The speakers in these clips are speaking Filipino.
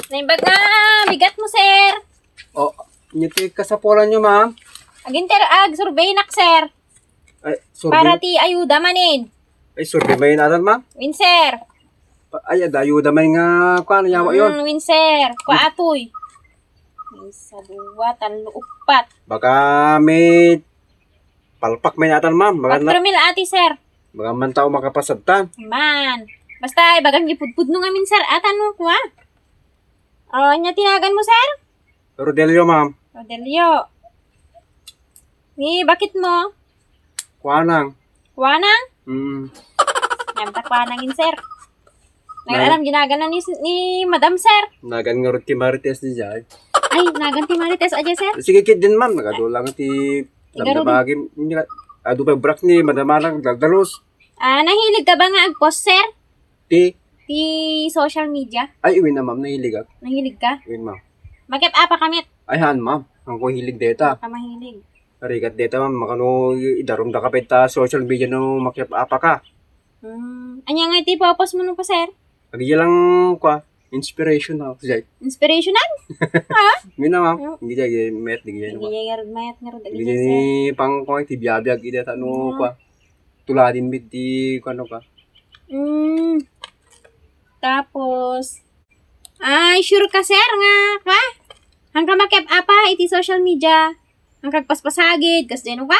Naimbag nga, bigat mo, sir. O, nyiti kasapulan nyo, ma'am. Aginter survey nak, sir. Ay, Para survey. ti ayuda manin. Ay, survey ba yun natin, ma'am? Win, sir. Ay, ayuda man nga, kuhan, yawa yun. Win, sir. Kuatoy. Isa, dua, talo, upat. Baka may palpak may natin, ma'am. Baka, 4 mil ati, sir. baka man tao makapasabtan. Man. Basta, bagang ipudpud nung amin, sir. Atan mo, kuha. O, nya tinagan mo, sir? Rodelio, ma'am. Rodelio. Ni, bakit mo? Kuhanang. Kuha nang? Hmm. Kuha nangin, sir. Nag-alam, ginagana ni Madam, sir. Nagan nga ti Marites ni Jai. Ay, naganti marites aja, sir. Sige, kid din, ma'am. Nagadulang ti Igaro damdamagi. Ado pa brak ni madamalang dagdalos. Nahilig ka ba nga ag-post, sir? Ti. Di social media? Ay, iwin na, ma'am. Nahilig ako. Nahilig ka? Iwin, ma'am. Magkip apa kamit? Ay, han, ma'am. Ang ko hilig data. Ka mahilig. Arigat data, ma'am. Makano idarom da kapit ta social media no makyap apa ka. Anya nga iti post mo nung pa, sir? Agi lang kwa. Inspiration na ako. Jai. Inspirational? Ha? Hindi na, ma'am. Hindi jay. Met. Hindi jay. Hindi nga mayat nga rin. Hindi jay ni pang kwa. Ti biyabiyag. Ida ta no kwa. Tuladin bit di kwa no ka. Tapos, ay, sure ka, sir, nga, ka? Hangka makip apa, iti social media. Hangkag paspasagid, kas deno ka?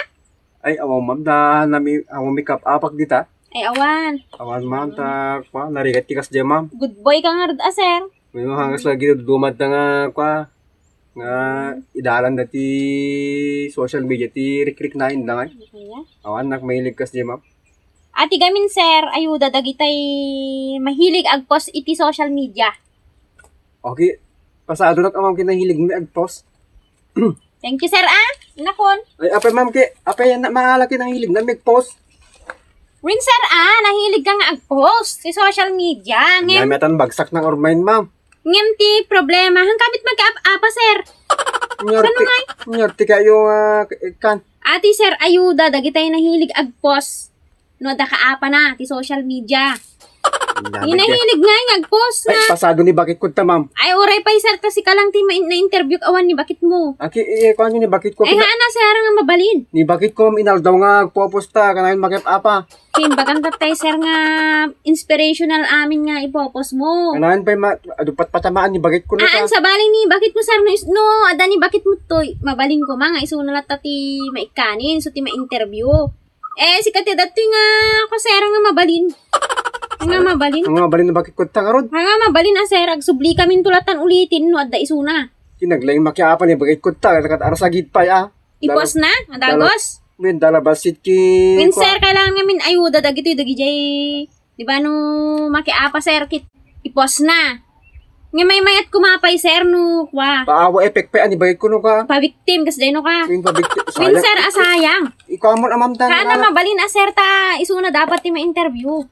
Ay, awaw, ma'am. Nami, awaw makeup apak dita. Ay, awan. Awan, ma'am. Ta kwa. Narigat tikas jay, ma'am. Good boy ka nga rin, sir. May mga hangas lagi dumad na nga kwa. Nga idalan dati social media ti rik-rik na yun na nga. Kaya? Awan, nakmahilig kas jay, ma'am. Ati gamin, sir, ayuda dagitay mahilig ag-post iti social media. Okay. Pasado na kamang kinahilig may ag-post. Thank you, sir, Nakon. Ay, apay ma'am, apay na maalaki ng hilig na mag-post. Rin, sir, nahilig ka nga ag-post sa social media. Ngem, Namiatan bagsak ng ormain, ma'am. ngem ti problema. Hangkabit magka-apa, sir. Nyorti kayo, kan. Ati, sir, ayuda dagitay nahilig ag-post. No, da kaapa na ti social media. Hinahilig nga yung ag-post Ay, na. pasado ni bakit ko ta, ma'am. Ay, oray pa, sir, ta si ka lang ti na-interview kawan ni bakit mo. Aki, kuhan ni bakit ko. Ay, haan na, sir, nga mabalin. Ni bakit ko, inaldaw nga, poposta, kanayon makip apa. Bagang tatay, sir, nga inspirational amin nga ipopos mo. Kanayon pa, adupat patamaan ni bakit ko na ka. Sa baling ni, bakit mo, sir, no, ada ni, bakit mo to, mabaling ko, mga isunalat ti maikanin, so ti ma-interview. Si katidat to nga, ako, sir, nga mabalin. Nga mabalin. Ang mga balin na bakit ko ta nga ron. Nga mabalin, sir, agsubli kami tulatan ulitin, no, adda isuna. Kinaglayang makiapa ni bakit ko ta, kakat arasagit pa, Ipos na, adagos. Min, dalabasit ki. Min, sir, kailangan nga min ayuda, dagito yung dagijay, di ba, no, makiapa, sir, ipos na. Nga may mayat kumapay, sir, no, kwa. Paawa epek pa, ani bakit ko no ka. Pa-victim, kasi dahil no ka. Min, pabikti. Min, sir, asayang. Ikaw mo na, ma'am, ta. Kana mabalin, sir, ta, isuna dapat ti ma-interview.